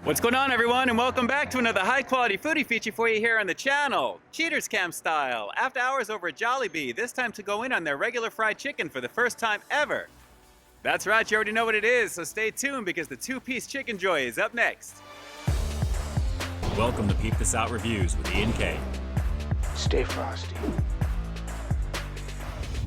What's going on, everyone, and welcome back to another high-quality foodie feature for you here on the channel. Cheaters Camp style, after hours over at Jollibee, this time to go in on their regular fried chicken for the first time ever. That's right, you already know what it is, so stay tuned because the two-piece CHICKENJOY is up next. Welcome to Peep This Out Reviews with Ian K. Stay frosty.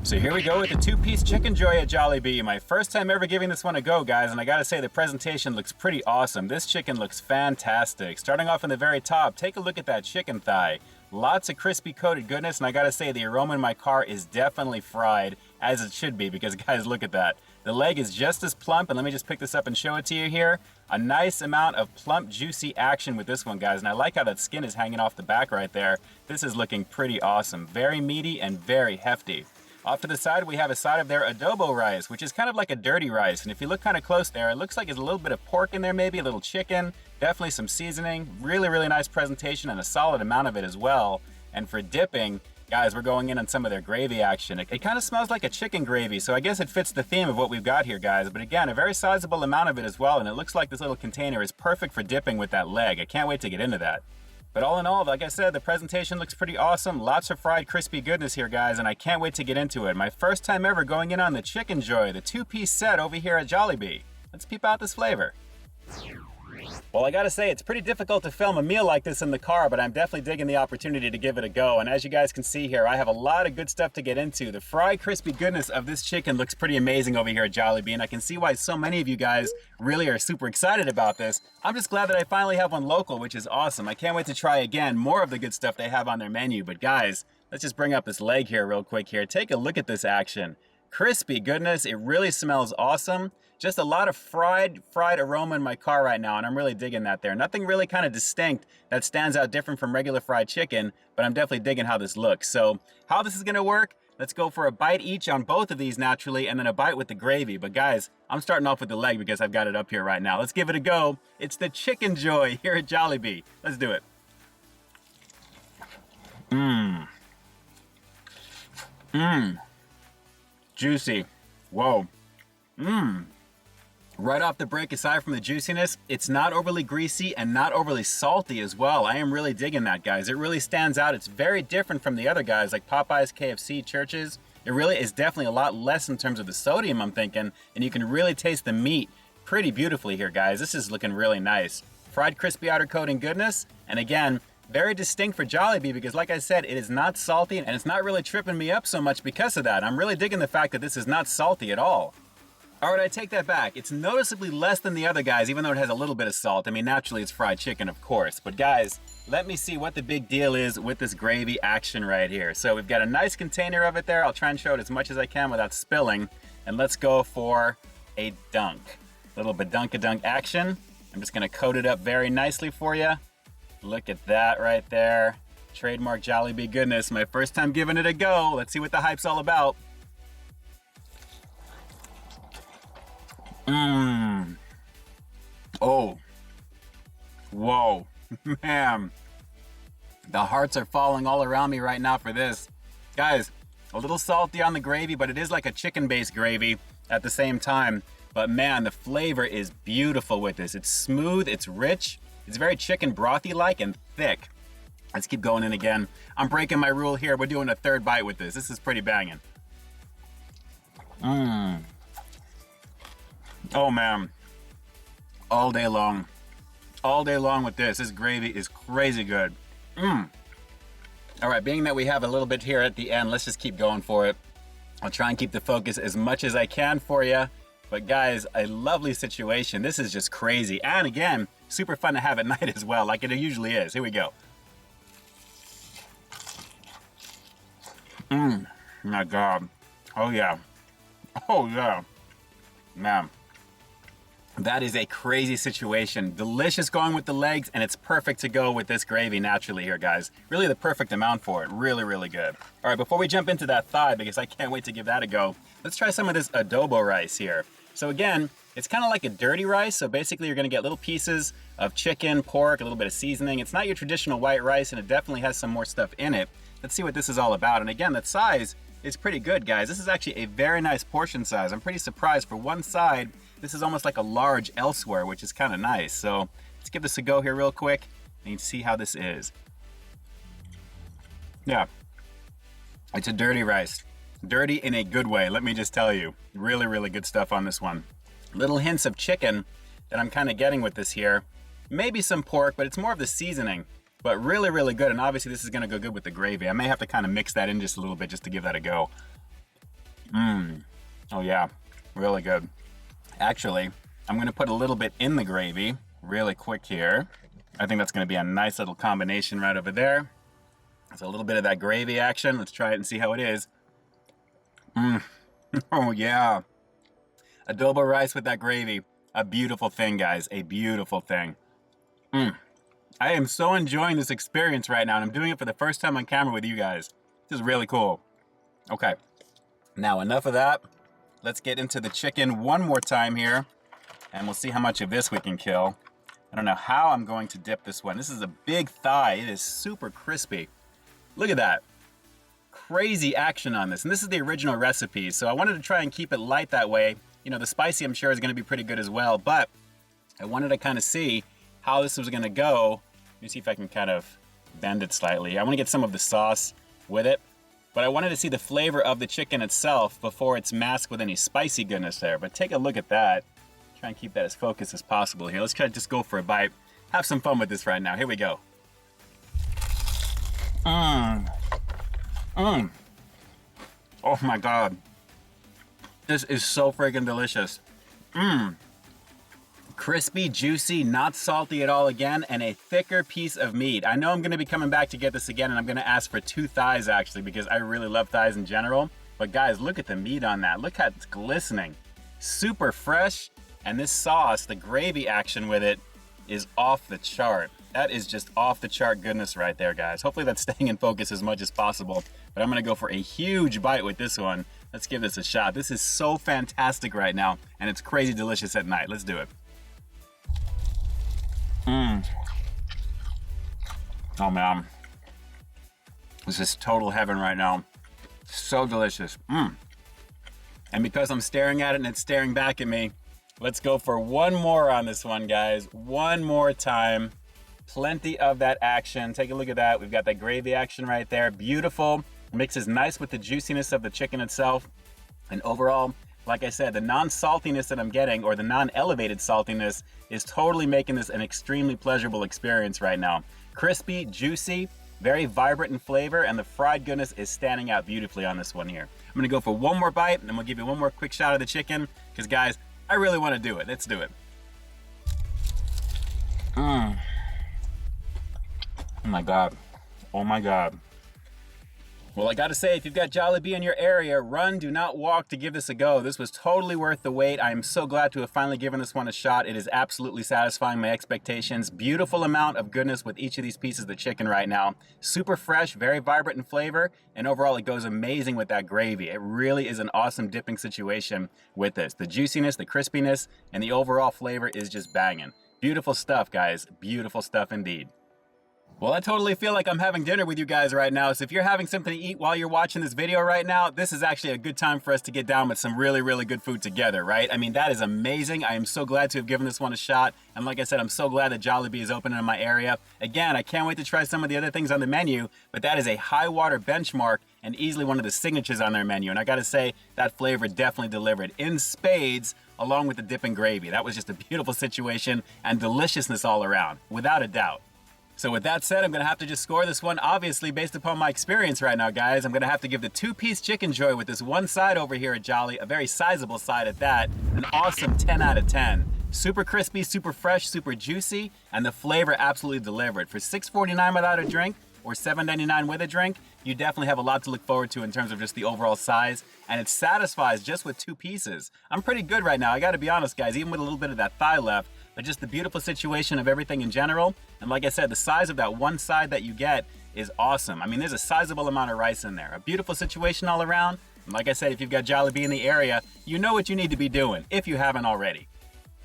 So here we go with the two-piece CHICKENJOY at Jollibee. My first time ever giving this one a go, guys, and I gotta say the presentation looks pretty awesome. This chicken looks fantastic. Starting off in the very top, take a look at that chicken thigh. Lots of crispy coated goodness, and I gotta say the aroma in my car is definitely fried, as it should be, because guys, look at that. The leg is just as plump, and let me just pick this up and show it to you here. A nice amount of plump, juicy action with this one, guys, and I like how that skin is hanging off the back right there. This is looking pretty awesome. Very meaty and very hefty. Off to the side, we have a side of their adobo rice, which is kind of like a dirty rice. And if you look kind of close there, it looks like there's a little bit of pork in there, maybe a little chicken, definitely some seasoning. Really, really nice presentation and a solid amount of it as well. And for dipping, guys, we're going in on some of their gravy action. It kind of smells like a chicken gravy, so I guess it fits the theme of what we've got here, guys. But again, a very sizable amount of it as well, and it looks like this little container is perfect for dipping with that leg. I can't wait to get into that. But all in all, like I said, the presentation looks pretty awesome. Lots of fried crispy goodness here, guys, and I can't wait to get into it. My first time ever going in on the CHICKENJOY, the two-piece set over here at Jollibee. Let's peep out this flavor. Well, I gotta say, it's pretty difficult to film a meal like this in the car, but I'm definitely digging the opportunity to give it a go. And as you guys can see here, I have a lot of good stuff to get into. The fried crispy goodness of this chicken looks pretty amazing over here at Jollibee, and I can see why so many of you guys really are super excited about this. I'm just glad that I finally have one local, which is awesome. I can't wait to try again more of the good stuff they have on their menu. But guys, let's just bring up this leg here real quick here. Take a look at this action. Crispy goodness, it really smells awesome. Just a lot of fried aroma in my car right now, and I'm really digging that there. Nothing really kind of distinct that stands out different from regular fried chicken, but I'm definitely digging how this looks. So how this is gonna work, let's go for a bite each on both of these naturally, and then a bite with the gravy. But guys, I'm starting off with the leg because I've got it up here right now. Let's give it a go. It's the CHICKENJOY here at Jollibee. Let's do it. Juicy. Whoa. Right off the break, aside from the juiciness, it's not overly greasy and not overly salty as well. I am really digging that, guys. It really stands out. It's very different from the other guys like Popeyes, KFC, Church's. It really is definitely a lot less in terms of the sodium, I'm thinking, and you can really taste the meat pretty beautifully here, guys. This is looking really nice. Fried crispy outer coating goodness, and again, very distinct for Jollibee because like I said, it is not salty and it's not really tripping me up so much because of that. I'm really digging the fact that this is not salty at all. All right, I take that back. It's noticeably less than the other guys, even though it has a little bit of salt. I mean, naturally it's fried chicken, of course. But guys, let me see what the big deal is with this gravy action right here. So we've got a nice container of it there. I'll try and show it as much as I can without spilling. And let's go for a dunk. A little badunk-a-dunk action. I'm just gonna coat it up very nicely for you. Look at that right there. Trademark Jollibee goodness. My first time giving it a go. Let's see what the hype's all about. Oh, whoa, man. The hearts are falling all around me right now for this. Guys, a little salty on the gravy, but it is like a chicken-based gravy at the same time. But man, the flavor is beautiful with this. It's smooth, it's rich, it's very chicken brothy-like and thick. Let's keep going in again. I'm breaking my rule here. We're doing a third bite with this. This is pretty banging. Oh man, all day long with this. This gravy is crazy good. All right, being that we have a little bit here at the end, let's just keep going for it. I'll try and keep the focus as much as I can for you. But guys, a lovely situation. This is just crazy. And again, super fun to have at night as well, like it usually is. Here we go. My God. Oh yeah. Oh yeah. Man. That is a crazy situation. Delicious going with the legs, and it's perfect to go with this gravy naturally here, guys. Really the perfect amount for it. Really, really good. All right, before we jump into that thigh, because I can't wait to give that a go, let's try some of this adobo rice here. So again, it's kind of like a dirty rice. So basically you're gonna get little pieces of chicken, pork, a little bit of seasoning. It's not your traditional white rice, and it definitely has some more stuff in it. Let's see what this is all about. And again, that size is pretty good, guys. This is actually a very nice portion size. I'm pretty surprised for one side. This is almost like a large elsewhere, which is kind of nice. So Let's give this a go here real quick and see how this is. Yeah, it's a dirty rice. Dirty in a good way, let me just tell you. Really, really good stuff on this one. Little hints of chicken that I'm kind of getting with this here. Maybe some pork, but it's more of the seasoning. But really, really good, and obviously this is gonna go good with the gravy. I may have to kind of mix that in just a little bit just to give that a go. Oh yeah, really good. Actually, I'm gonna put a little bit in the gravy really quick here. I think that's gonna be a nice little combination right over there. There's a little bit of that gravy action. Let's try it and see how it is. Oh yeah. Adobo rice with that gravy. A beautiful thing, guys, a beautiful thing. I am so enjoying this experience right now, and I'm doing it for the first time on camera with you guys. This is really cool. Okay, now enough of that. Let's get into the chicken one more time here, and we'll see how much of this we can kill. I don't know how I'm going to dip this one. This is a big thigh. It is super crispy. Look at that. Crazy action on this, and this is the original recipe, so I wanted to try and keep it light that way. You know, the spicy I'm sure is going to be pretty good as well, but I wanted to kind of see how this was going to go. Let me see if I can kind of bend it slightly. I want to get some of the sauce with it, but I wanted to see the flavor of the chicken itself before it's masked with any spicy goodness there. But take a look at that. Try and keep that as focused as possible here. Let's try to just go for a bite. Have some fun with this right now. Here we go. Oh my God. This is so freaking delicious. Crispy, juicy, not salty at all again, and a thicker piece of meat. I know I'm gonna be coming back to get this again, and I'm gonna ask for 2 thighs actually, because I really love thighs in general. But guys, look at the meat on that. Look how it's glistening. Super fresh, and this sauce, the gravy action with it, is off the chart. That is just off the chart goodness right there, guys. Hopefully that's staying in focus as much as possible, but I'm gonna go for a huge bite with this one. Let's give this a shot. This is so fantastic right now, and it's crazy delicious at night. Let's do it. Oh man, this is total heaven right now. So delicious. And because I'm staring at it and it's staring back at me, let's go for one more on this one, guys. One more time. Plenty of that action. Take a look at that. We've got that gravy action right there. Beautiful. Mixes nice with the juiciness of the chicken itself. And overall, like I said, the non-saltiness that I'm getting, or the non-elevated saltiness, is totally making this an extremely pleasurable experience right now. Crispy, juicy, very vibrant in flavor, and the fried goodness is standing out beautifully on this one here. I'm gonna go for one more bite, and then we'll give you one more quick shot of the chicken, because guys, I really wanna do it. Let's do it. Oh my God. Oh my God. Well, I gotta say, if you've got Jollibee in your area, run, do not walk to give this a go. This was totally worth the wait. I am so glad to have finally given this one a shot. It is absolutely satisfying my expectations. Beautiful amount of goodness with each of these pieces of chicken right now. Super fresh, very vibrant in flavor, and overall it goes amazing with that gravy. It really is an awesome dipping situation with this. The juiciness, the crispiness, and the overall flavor is just banging. Beautiful stuff, guys. Beautiful stuff indeed. Well, I totally feel like I'm having dinner with you guys right now, so if you're having something to eat while you're watching this video right now, this is actually a good time for us to get down with some really, really good food together, right? I mean, that is amazing. I am so glad to have given this one a shot, and like I said, I'm so glad that Jollibee is opening in my area. Again, I can't wait to try some of the other things on the menu, but that is a high water benchmark and easily one of the signatures on their menu, and I gotta say, that flavor definitely delivered in spades, along with the dip and gravy. That was just a beautiful situation and deliciousness all around, without a doubt. So with that said, I'm gonna have to just score this one, obviously, based upon my experience right now, guys. I'm gonna have to give the 2-piece CHICKENJOY with this one side over here at Jolly, a very sizable side at that, an awesome 10 out of 10. Super crispy, super fresh, super juicy, and the flavor absolutely delivered. For $6.49 without a drink, or $7.99 with a drink, you definitely have a lot to look forward to in terms of just the overall size, and it satisfies just with 2 pieces. I'm pretty good right now, I gotta be honest, guys, even with a little bit of that thigh left, but just the beautiful situation of everything in general. And like I said, the size of that one side that you get is awesome. I mean, there's a sizable amount of rice in there. A beautiful situation all around. And like I said, if you've got Jollibee in the area, you know what you need to be doing, if you haven't already.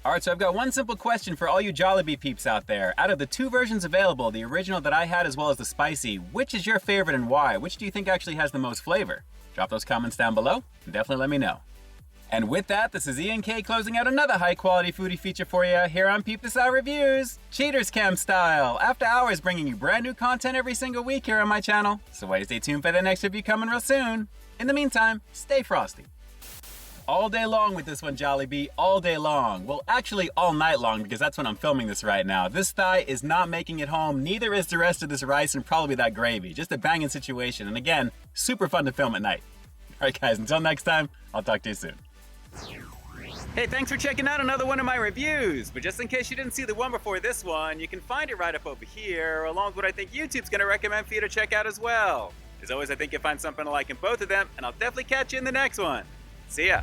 All right, so I've got one simple question for all you Jollibee peeps out there. Out of the 2 versions available, the original that I had as well as the spicy, which is your favorite and why? Which do you think actually has the most flavor? Drop those comments down below and definitely let me know. And with that, this is Ian K closing out another high-quality foodie feature for you here on Peep This Out Reviews, Cheaters Cam style, after hours, bringing you brand new content every single week here on my channel. So why stay tuned for the next review coming real soon. In the meantime, stay frosty. All day long with this one, Jollibee, all day long. Well, actually all night long, because that's when I'm filming this right now. This thigh is not making it home, neither is the rest of this rice and probably that gravy. Just a banging situation, and again, super fun to film at night. All right guys, until next time, I'll talk to you soon. Hey, thanks for checking out another one of my reviews. But just in case you didn't see the one before this one, you can find it right up over here, along with what I think YouTube's gonna recommend for you to check out as well. As always, I think you'll find something to like in both of them, and I'll definitely catch you in the next one. See ya.